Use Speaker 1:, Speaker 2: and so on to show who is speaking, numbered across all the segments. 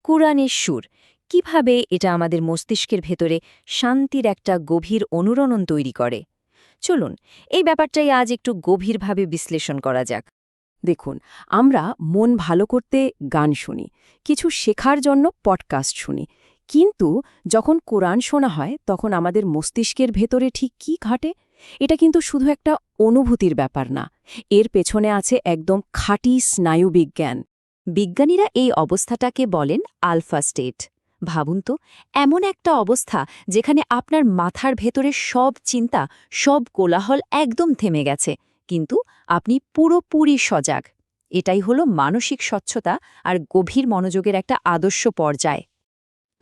Speaker 1: কুরআনের সুর কিভাবে এটা আমাদের মস্তিষ্কের ভেতরে শান্তির একটা গভীর অনুরণন তৈরি করে। চলুন এই ব্যাপারটাই আজ একটু গভীরভাবে বিশ্লেষণ করা যাক।
Speaker 2: দেখুন, আমরা মন ভালো করতে গান শুনি, কিছু শেখার জন্য পডকাস্ট শুনি, কিন্তু যখন কোরআন শোনা হয় তখন আমাদের মস্তিষ্কের ভেতরে ঠিক কি ঘটে? এটা কিন্তু শুধু একটা অনুভূতির ব্যাপার না, এর পেছনে আছে একদম খাঁটি স্নায়ুবিজ্ঞান।
Speaker 1: বিজ্ঞানীরা এই অবস্থাটাকে বলেন আলফা স্টেট। ভাবুন তো, এমন একটা অবস্থা যেখানে আপনার মাথার ভেতরে সব চিন্তা, সব কোলাহল একদম থেমে গেছে, কিন্তু আপনি পুরোপুরি সজাগ। এটাই হলো মানসিক স্বচ্ছতা আর গভীর মনোযোগের একটা আদর্শ পর্যায়।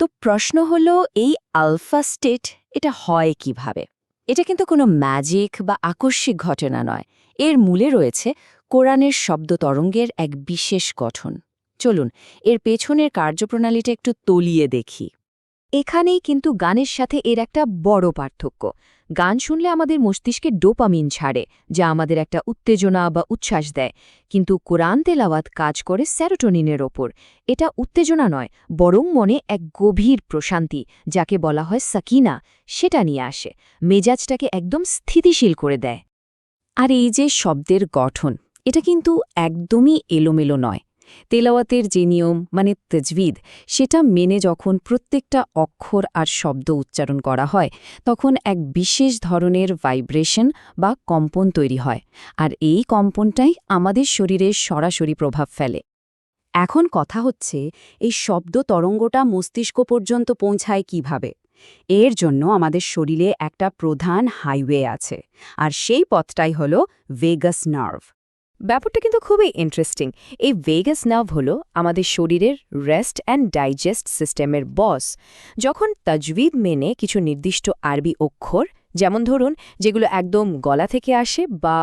Speaker 1: তো প্রশ্ন হলো, এই আলফা স্টেট এটা হয় কিভাবে? এটা কিন্তু কোনো ম্যাজিক বা আকস্মিক ঘটনা নয়, এর মূলে রয়েছে কোরআনের শব্দ তরঙ্গের এক বিশেষ গঠন। চলুন এর পেছনের কার্যপ্রণালীটা একটু তলিয়ে দেখি। এখানেই কিন্তু গানের সাথে এর একটা বড় পার্থক্য। গান শুনলে আমাদের মস্তিষ্কে ডোপামিন ছাড়ে, যা আমাদের একটা উত্তেজনা বা উচ্ছ্বাস দেয়, কিন্তু কোরআন তেলাওয়াত কাজ করে সেরোটোনিনের ওপর। এটা উত্তেজনা নয়, বরং মনে এক গভীর প্রশান্তি, যাকে বলা হয় সাকিনা, সেটা নিয়ে আসে, মেজাজটাকে একদম স্থিতিশীল করে দেয়। আর এই যে শব্দের গঠন, এটা কিন্তু একদমই এলোমেলো নয়। তেলাওয়াতের যে নিয়ম মানে তাজবিদ, সেটা মেনে যখন প্রত্যেকটা অক্ষর আর শব্দ উচ্চারণ করা হয়, তখন এক বিশেষ ধরনের ভাইব্রেশন বা কম্পন তৈরি হয়, আর এই কম্পনটাই আমাদের শরীরে সরাসরি প্রভাব ফেলে। এখন কথা হচ্ছে, এই শব্দ তরঙ্গটা মস্তিষ্ক পর্যন্ত পৌঁছায় কিভাবে? এর জন্য আমাদের শরীরে একটা প্রধান হাইওয়ে আছে, আর সেই পথটাই হল ভেগাস নার্ভ। ব্যাপারটা কিন্তু খুবই ইন্টারেস্টিং। এই ভেগাস নার্ভ হল আমাদের শরীরের রেস্ট অ্যান্ড ডাইজেস্ট সিস্টেমের বস। যখন তাজবিদ মেনে কিছু নির্দিষ্ট আরবি অক্ষর, যেমন ধরুন যেগুলো একদম গলা থেকে আসে বা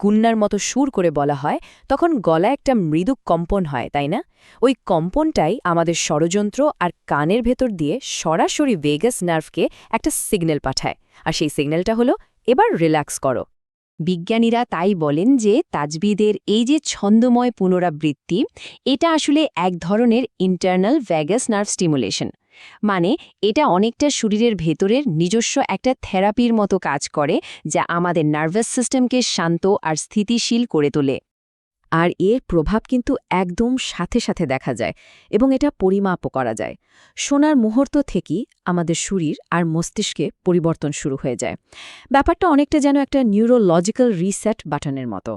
Speaker 1: গুন্নার মতো সুর করে বলা হয়, তখন গলা একটা মৃদু কম্পন হয়, তাই না? ওই কম্পনটাই আমাদের ষড়যন্ত্র আর কানের ভেতর দিয়ে সরাসরি ভেগাস নার্ভকে একটা সিগন্যাল পাঠায়, আর সেই সিগন্যালটা হলো, এবার রিল্যাক্স করো। বিজ্ঞানীরা তাই বলেন যে তাজবিদের এই যে ছন্দময় পুনরাবৃত্তি, এটা আসলে এক ধরনের ইন্টারনাল ভ্যাগাস নার্ভ স্টিমুলেশন। মানে এটা অনেকটা শরীরের ভেতরের নিজস্ব একটা থেরাপির মতো কাজ করে, যা আমাদের নার্ভাস সিস্টেমকে শান্ত আর স্থিতিশীল করে তোলে। আর এর প্রভাব কিন্তু একদম সাথে সাথে দেখা যায়, এবং এটা পরিমাপও করা যায়। শোনার মুহূর্ত থেকেই আমাদের শরীর আর মস্তিষ্কে পরিবর্তন শুরু হয়ে যায়। ব্যাপারটা অনেকটা যেন একটা নিউরোলজিক্যাল রিসেট বাটনের মতো।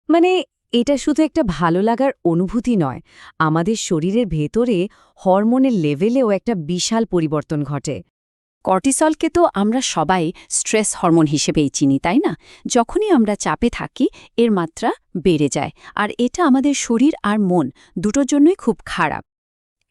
Speaker 1: মানে এটা শুধু একটা ভালো লাগার অনুভূতি নয়, আমাদের শরীরের ভেতরে হরমোনের লেভেলেও একটা বিশাল পরিবর্তন ঘটে। কর্টিসলকে তো আমরা সবাই স্ট্রেস হরমোন হিসেবেই চিনি, তাই না? যখনই আমরা চাপে থাকি, এর মাত্রা বেড়ে যায়, আর এটা আমাদের শরীর আর মন দুটোর জন্যই খুব খারাপ।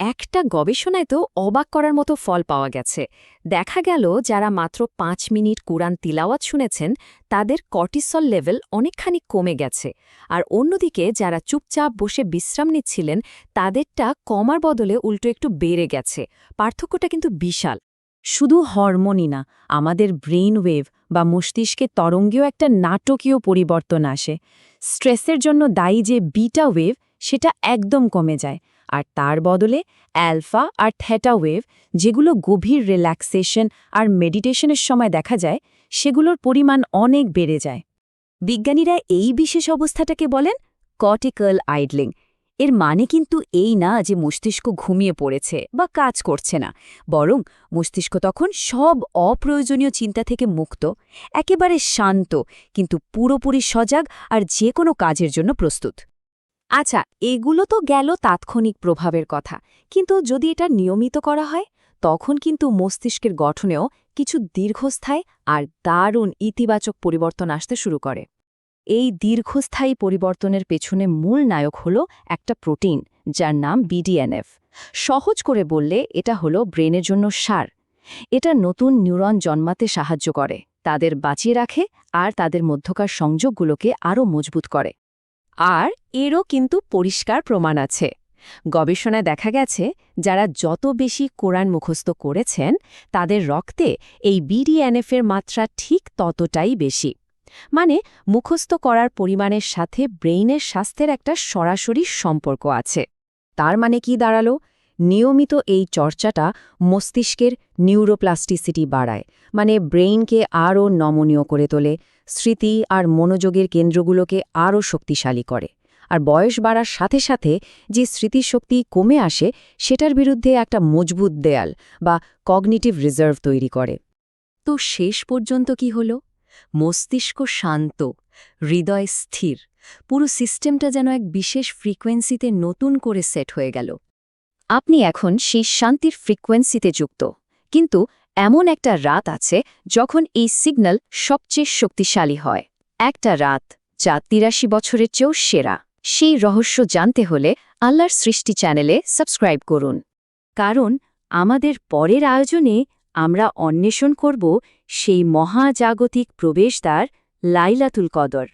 Speaker 1: একটা গবেষণায় তো অবাক করার মতো ফল পাওয়া গেছে। দেখা গেল যারা মাত্র 5 মিনিট কোরআন তিলাওয়াত শুনেছেন, তাদের কর্টিসল লেভেল অনেকখানি কমে গেছে, আর অন্যদিকে যারা চুপচাপ বসে বিশ্রাম নিচ্ছিলেন, তাদেরটা কমার বদলে উল্টো একটু বেড়ে গেছে। পার্থক্যটা কিন্তু বিশাল। শুধু হরমোনই না, আমাদের ব্রেইন ওয়েভ বা মস্তিষ্কের তরঙ্গেও একটা নাটকীয় পরিবর্তন আসে। স্ট্রেসের জন্য দায়ী যে বিটা ওয়েভ, সেটা একদম কমে যায়, আর তার বদলে অ্যালফা আর থ্যাটা ওয়েভ, যেগুলো গভীর রিল্যাক্সেশন আর মেডিটেশনের সময় দেখা যায়, সেগুলোর পরিমাণ অনেক বেড়ে যায়। বিজ্ঞানীরা এই বিশেষ অবস্থাটাকে বলেন কর্টিক্যাল আইডলিং। এর মানে কিন্তু এই না যে মস্তিষ্ক ঘুমিয়ে পড়েছে বা কাজ করছে না, বরং মস্তিষ্ক তখন সব অপ্রয়োজনীয় চিন্তা থেকে মুক্ত, একেবারে শান্ত, কিন্তু পুরোপুরি সজাগ আর যে কোনো কাজের জন্য প্রস্তুত। আচ্ছা, এগুলো তো গেল তাৎক্ষণিক প্রভাবের কথা, কিন্তু যদি এটা নিয়মিত করা হয়, তখন কিন্তু মস্তিষ্কের গঠনেও কিছু দীর্ঘস্থায়ী আর দারুণ ইতিবাচক পরিবর্তন আসতে শুরু করে। এই দীর্ঘস্থায়ী পরিবর্তনের পেছনে মূল নায়ক হল একটা প্রোটিন, যার নাম BDNF। সহজ করে বললে এটা হলো ব্রেনের জন্য সার। এটা নতুন নিউরন জন্মাতে সাহায্য করে, তাদের বাঁচিয়ে রাখে, আর তাদের মধ্যকার সংযোগগুলোকে আরও মজবুত করে। আর এরও কিন্তু পরিষ্কার প্রমাণ আছে। গবেষণায় দেখা গেছে, যারা যত বেশি কোরআন মুখস্থ করেছেন, তাদের রক্তে এই BDNF-এর মাত্রা ঠিক ততটাই বেশি। মানে মুখস্থ করার পরিমাণের সাথে ব্রেইনের স্বাস্থ্যের একটা সরাসরি সম্পর্ক আছে। তার মানে কি দাঁড়ালো?
Speaker 2: নিয়মিত এই চর্চাটা মস্তিষ্কের নিউরোপ্লাস্টিসিটি বাড়ায়, মানে ব্রেইনকে আরও নমনীয় করে তোলে, স্মৃতি আর মনোযোগের কেন্দ্রগুলোকে আরও শক্তিশালী করে। আর বয়স বাড়ার সাথে সাথে যে স্মৃতিশক্তি কমে আসে সেটার বিরুদ্ধে একটা মজবুত দেয়াল বা কগনিটিভ রিজার্ভ তৈরি করে।
Speaker 1: তো শেষ পর্যন্ত কি হলো? মস্তিষ্ক শান্ত, হৃদয় স্থির, পুরো সিস্টেমটা যেন এক বিশেষ ফ্রিকোয়েন্সিতে নতুন করে সেট হয়ে গেল। আপনি এখন সেই শান্তির ফ্রিকোয়েন্সিতে যুক্ত, কিন্তু এমন একটা রাত আছে যখন এই সিগন্যাল সবচেয়ে শক্তিশালী হয়। একটা রাত যা ৮৩ বছরের চেয়েও সেরা। সেই রহস্য জানতে হলে আল্লাহর সৃষ্টি চ্যানেলে সাবস্ক্রাইব করুন, কারণ আমাদের পরের আয়োজনে আমরা অন্বেষণ করব সেই মহাজাগতিক প্রবেশদ্বার লাইলাতুল কদর।